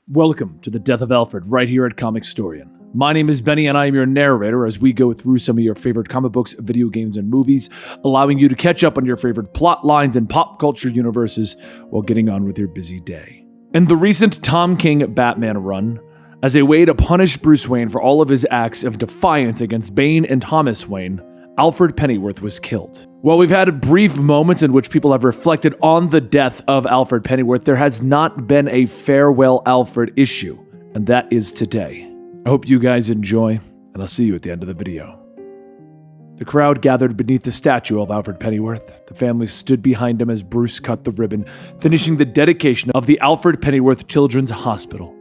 Welcome to the Death of Alfred right here at Comicstorian. My name is Benny and I am your narrator as we go through some of your favorite comic books, video games, and movies, allowing you to catch up on your favorite plot lines and pop culture universes while getting on with your busy day. In the recent Tom King Batman run, as a way to punish Bruce Wayne for all of his acts of defiance against Bane and Thomas Wayne, Alfred Pennyworth was killed. While we've had brief moments in which people have reflected on the death of Alfred Pennyworth, there has not been a farewell Alfred issue, and that is today. I hope you guys enjoy, and I'll see you at the end of the video. The crowd gathered beneath the statue of Alfred Pennyworth. The family stood behind him as Bruce cut the ribbon, finishing the dedication of the Alfred Pennyworth Children's Hospital.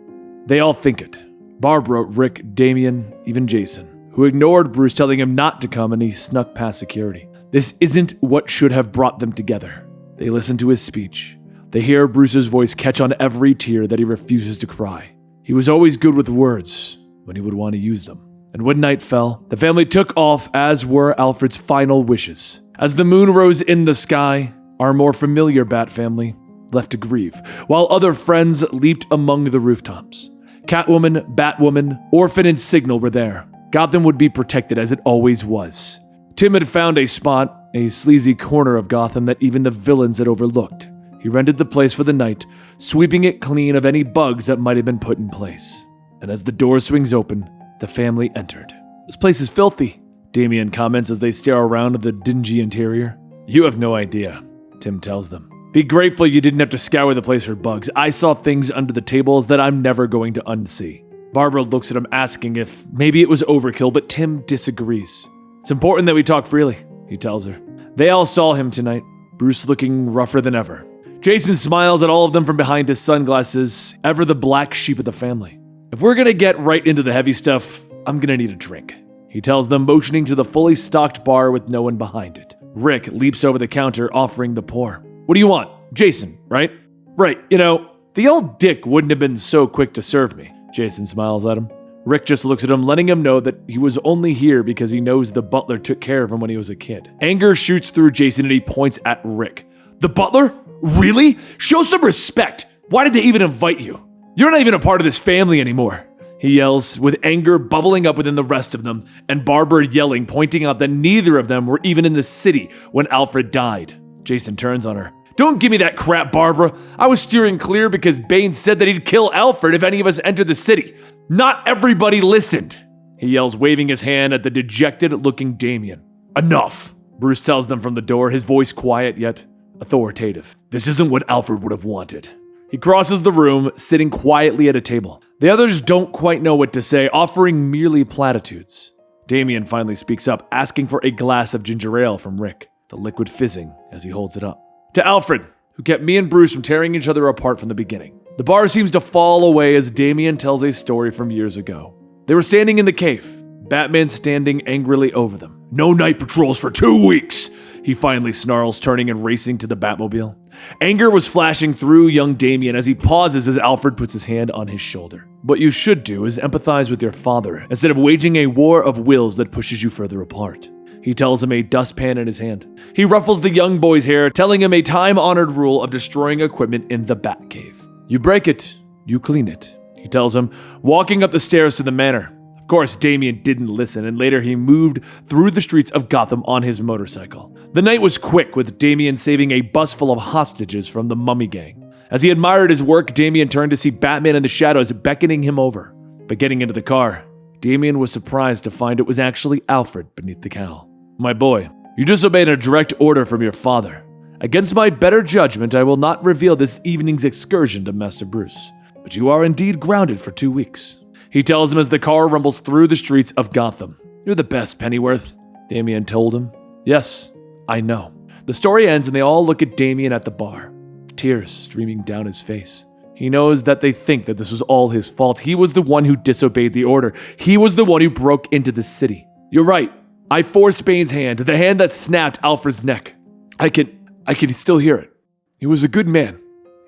They all think it. Barbara, Rick, Damien, even Jason, who ignored Bruce telling him not to come, and he snuck past security. This isn't what should have brought them together. They listen to his speech. They hear Bruce's voice catch on every tear that he refuses to cry. He was always good with words when he would want to use them. And when night fell, the family took off, as were Alfred's final wishes. As the moon rose in the sky, our more familiar Bat family left to grieve, while other friends leaped among the rooftops. Catwoman, Batwoman, Orphan, and Signal were there. Gotham would be protected as it always was. Tim had found a spot, a sleazy corner of Gotham that even the villains had overlooked. He rented the place for the night, sweeping it clean of any bugs that might have been put in place. And as the door swings open, the family entered. "This place is filthy," Damien comments as they stare around the dingy interior. "You have no idea," Tim tells them. "Be grateful you didn't have to scour the place for bugs. I saw things under the tables that I'm never going to unsee." Barbara looks at him asking if maybe it was overkill, but Tim disagrees. "It's important that we talk freely," he tells her. They all saw him tonight, Bruce looking rougher than ever. Jason smiles at all of them from behind his sunglasses, ever the black sheep of the family. "If we're gonna get right into the heavy stuff, I'm gonna need a drink," he tells them, motioning to the fully stocked bar with no one behind it. Rick leaps over the counter, offering the pour. "What do you want? Jason, right?" "Right, the old dick wouldn't have been so quick to serve me." Jason smiles at him. Rick just looks at him, letting him know that he was only here because he knows the butler took care of him when he was a kid. Anger shoots through Jason and he points at Rick. "The butler? Really? Show some respect. Why did they even invite you? You're not even a part of this family anymore," he yells, with anger bubbling up within the rest of them, and Barbara yelling, pointing out that neither of them were even in the city when Alfred died. Jason turns on her. "Don't give me that crap, Barbara. I was steering clear because Bane said that he'd kill Alfred if any of us entered the city. Not everybody listened," he yells, waving his hand at the dejected-looking Damien. "Enough," Bruce tells them from the door, his voice quiet yet authoritative. "This isn't what Alfred would have wanted." He crosses the room, sitting quietly at a table. The others don't quite know what to say, offering merely platitudes. Damien finally speaks up, asking for a glass of ginger ale from Rick, the liquid fizzing as he holds it up. "To Alfred, who kept me and Bruce from tearing each other apart from the beginning." The bar seems to fall away as Damien tells a story from years ago. They were standing in the cave, Batman standing angrily over them. "No night patrols for 2 weeks," he finally snarls, turning and racing to the Batmobile. Anger was flashing through young Damien as he pauses as Alfred puts his hand on his shoulder. "What you should do is empathize with your father instead of waging a war of wills that pushes you further apart," he tells him, a dustpan in his hand. He ruffles the young boy's hair, telling him a time-honored rule of destroying equipment in the Batcave. "You break it, you clean it," he tells him, walking up the stairs to the manor. Of course, Damien didn't listen, and later he moved through the streets of Gotham on his motorcycle. The night was quick, with Damien saving a bus full of hostages from the Mummy Gang. As he admired his work, Damien turned to see Batman in the shadows beckoning him over. But getting into the car, Damien was surprised to find it was actually Alfred beneath the cowl. "My boy, you disobeyed a direct order from your father. Against my better judgment, I will not reveal this evening's excursion to Master Bruce, but you are indeed grounded for 2 weeks. He tells him as the car rumbles through the streets of Gotham. "You're the best, Pennyworth," Damien told him. "Yes, I know." The story ends and they all look at Damien at the bar, tears streaming down his face. He knows that they think that this was all his fault. He was the one who disobeyed the order. He was the one who broke into the city. "You're right. I forced Bane's hand, the hand that snapped Alfred's neck. I can still hear it. He was a good man.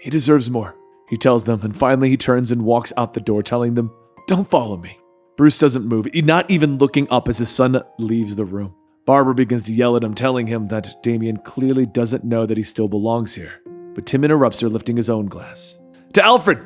He deserves more," he tells them, and finally he turns and walks out the door, telling them, "Don't follow me." Bruce doesn't move, not even looking up as his son leaves the room. Barbara begins to yell at him, telling him that Damien clearly doesn't know that he still belongs here. But Tim interrupts her, lifting his own glass. "To Alfred,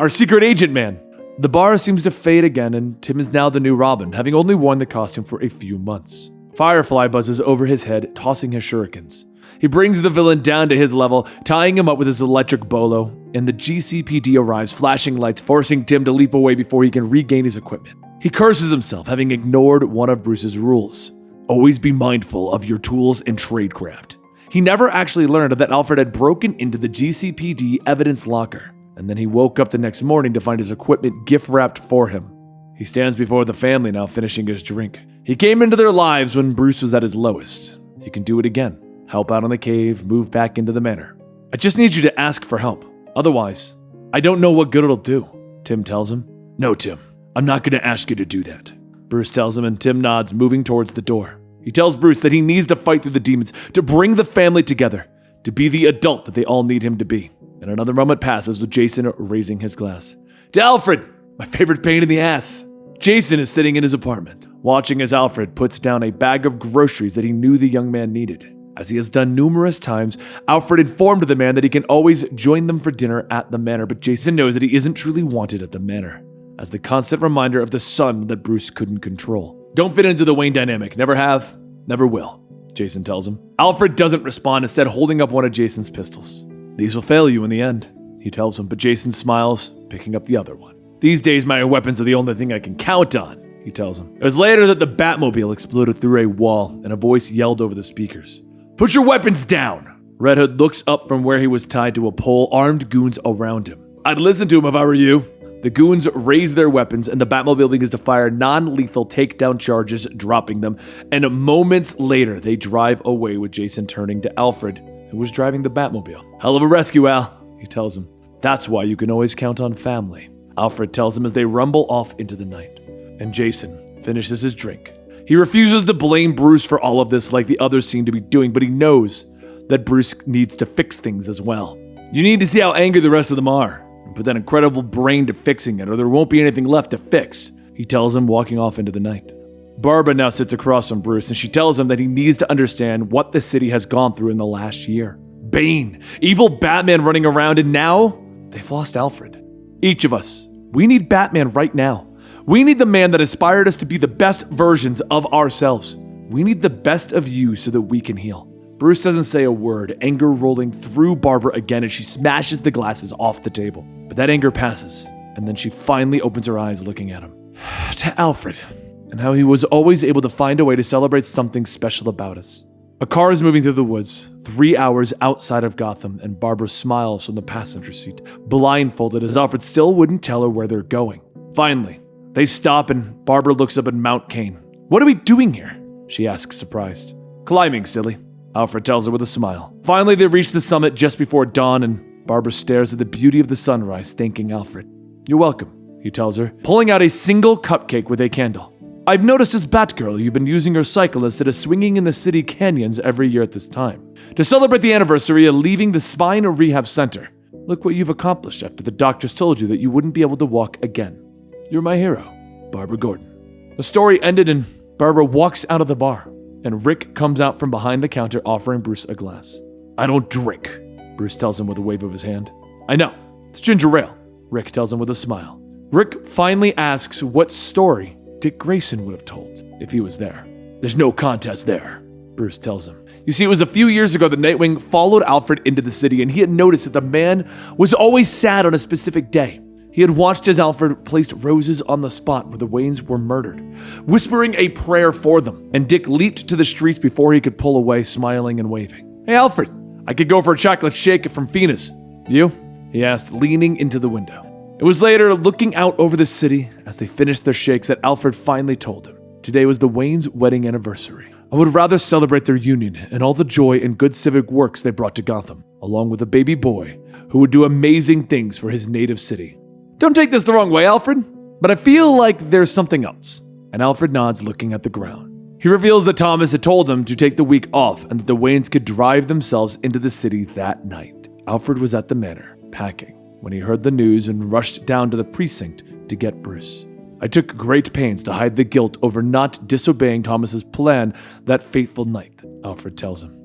Our secret agent man. The bar seems to fade again, and Tim is now the new Robin, having only worn the costume for a few months. Firefly buzzes over his head, tossing his shurikens. He brings the villain down to his level, tying him up with his electric bolo, and the GCPD arrives, flashing lights, forcing Tim to leap away before he can regain his equipment. He curses himself, having ignored one of Bruce's rules. Always be mindful of your tools and tradecraft. He never actually learned that Alfred had broken into the GCPD evidence locker, and then he woke up the next morning to find his equipment gift-wrapped for him. He stands before the family now, finishing his drink. He came into their lives when Bruce was at his lowest. He can do it again. Help out on the cave, move back into the manor. I just need you to ask for help. Otherwise, I don't know what good it'll do, Tim tells him. No, Tim, I'm not going to ask you to do that, Bruce tells him, and Tim nods, moving towards the door. He tells Bruce that he needs to fight through the demons, to bring the family together, to be the adult that they all need him to be. And another moment passes with Jason raising his glass. To Alfred, my favorite pain in the ass. Jason is sitting in his apartment, watching as Alfred puts down a bag of groceries that he knew the young man needed. As he has done numerous times, Alfred informed the man that he can always join them for dinner at the manor, but Jason knows that he isn't truly wanted at the manor, as the constant reminder of the son that Bruce couldn't control. Don't fit into the Wayne dynamic. Never have, never will, Jason tells him. Alfred doesn't respond, instead holding up one of Jason's pistols. These will fail you in the end, he tells him, but Jason smiles, picking up the other one. These days, my weapons are the only thing I can count on, he tells him. It was later that the Batmobile exploded through a wall, and a voice yelled over the speakers. Put your weapons down! Red Hood looks up from where he was tied to a pole, armed goons around him. I'd listen to him if I were you. The goons raise their weapons, and the Batmobile begins to fire non-lethal takedown charges, dropping them, and moments later, they drive away with Jason turning to Alfred, who was driving the Batmobile. Hell of a rescue, Al, he tells him. That's why you can always count on family, Alfred tells him as they rumble off into the night. And Jason finishes his drink. He refuses to blame Bruce for all of this like the others seem to be doing, but he knows that Bruce needs to fix things as well. You need to see how angry the rest of them are, and put that incredible brain to fixing it, or there won't be anything left to fix, he tells him, walking off into the night. Barbara now sits across from Bruce, and she tells him that he needs to understand what the city has gone through in the last year. Bane, evil Batman running around, and now they've lost Alfred. Each of us, we need Batman right now. We need the man that inspired us to be the best versions of ourselves. We need the best of you so that we can heal. Bruce doesn't say a word, anger rolling through Barbara again as she smashes the glasses off the table. But that anger passes, and then she finally opens her eyes looking at him. To Alfred, and how he was always able to find a way to celebrate something special about us. A car is moving through the woods, 3 hours outside of Gotham, and Barbara smiles from the passenger seat, blindfolded as Alfred still wouldn't tell her where they're going. Finally, they stop and Barbara looks up at Mount Cain. What are we doing here? She asks, surprised. Climbing, silly, Alfred tells her with a smile. Finally, they reach the summit just before dawn, and Barbara stares at the beauty of the sunrise, thanking Alfred. You're welcome, he tells her, pulling out a single cupcake with a candle. I've noticed as Batgirl you've been using your cycle instead of swinging in the city canyons every year at this time. To celebrate the anniversary of leaving the Spine Rehab Center, look what you've accomplished after the doctors told you that you wouldn't be able to walk again. You're my hero, Barbara Gordon. The story ended and Barbara walks out of the bar, and Rick comes out from behind the counter offering Bruce a glass. I don't drink, Bruce tells him with a wave of his hand. I know, it's ginger ale, Rick tells him with a smile. Rick finally asks what story Dick Grayson would have told if he was there. There's no contest there, Bruce tells him. You see, it was a few years ago that Nightwing followed Alfred into the city, and he had noticed that the man was always sad on a specific day. He had watched as Alfred placed roses on the spot where the Waynes were murdered, whispering a prayer for them, and Dick leaped to the streets before he could pull away, smiling and waving. Hey, Alfred, I could go for a chocolate shake from Fina's. You? He asked, leaning into the window. It was later, looking out over the city as they finished their shakes, that Alfred finally told him. Today was the Waynes' wedding anniversary. I would rather celebrate their union and all the joy and good civic works they brought to Gotham, along with a baby boy who would do amazing things for his native city. Don't take this the wrong way, Alfred, but I feel like there's something else. And Alfred nods, looking at the ground. He reveals that Thomas had told him to take the week off and that the Waynes could drive themselves into the city that night. Alfred was at the manor, packing, when he heard the news and rushed down to the precinct to get Bruce. I took great pains to hide the guilt over not disobeying Thomas's plan that fateful night, Alfred tells him.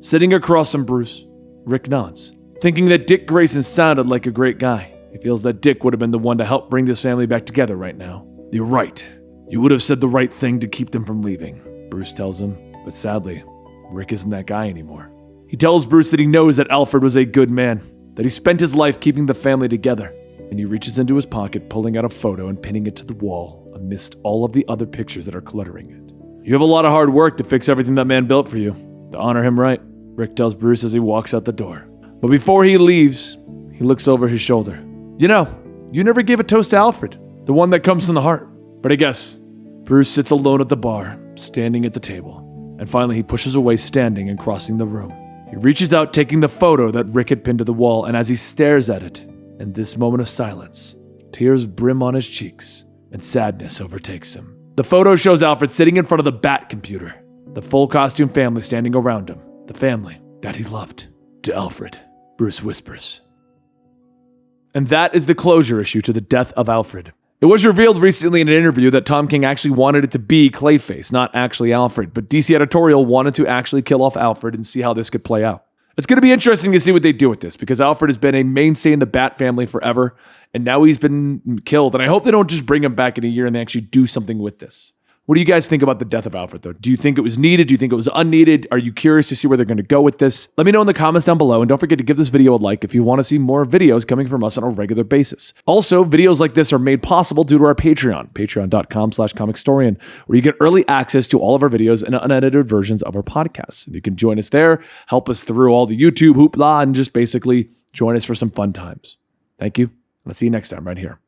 Sitting across from Bruce, Rick nods, thinking that Dick Grayson sounded like a great guy, He feels that Dick would have been the one to help bring this family back together right now. You're right. You would have said the right thing to keep them from leaving, Bruce tells him. But sadly, Rick isn't that guy anymore. He tells Bruce that he knows that Alfred was a good man, that he spent his life keeping the family together. And he reaches into his pocket, pulling out a photo and pinning it to the wall amidst all of the other pictures that are cluttering it. You have a lot of hard work to fix everything that man built for you. To honor him right, Rick tells Bruce as he walks out the door. But before he leaves, he looks over his shoulder. You know, you never gave a toast to Alfred, the one that comes from the heart. But I guess Bruce sits alone at the bar, standing at the table. And finally he pushes away, standing and crossing the room. He reaches out, taking the photo that Rick had pinned to the wall, and as he stares at it, in this moment of silence, tears brim on his cheeks, and sadness overtakes him. The photo shows Alfred sitting in front of the Bat computer, the full costume family standing around him, the family that he loved. To Alfred, Bruce whispers. And that is the closure issue to the death of Alfred. It was revealed recently in an interview that Tom King actually wanted it to be Clayface, not actually Alfred, but DC Editorial wanted to actually kill off Alfred and see how this could play out. It's going to be interesting to see what they do with this, because Alfred has been a mainstay in the Bat family forever, and now he's been killed, and I hope they don't just bring him back in a year and they actually do something with this. What do you guys think about the death of Alfred, though? Do you think it was needed? Do you think it was unneeded? Are you curious to see where they're going to go with this? Let me know in the comments down below, and don't forget to give this video a like if you want to see more videos coming from us on a regular basis. Also, videos like this are made possible due to our Patreon, patreon.com/Comicstorian, where you get early access to all of our videos and unedited versions of our podcasts. And you can join us there, help us through all the YouTube hoopla, and just basically join us for some fun times. Thank you. I'll see you next time right here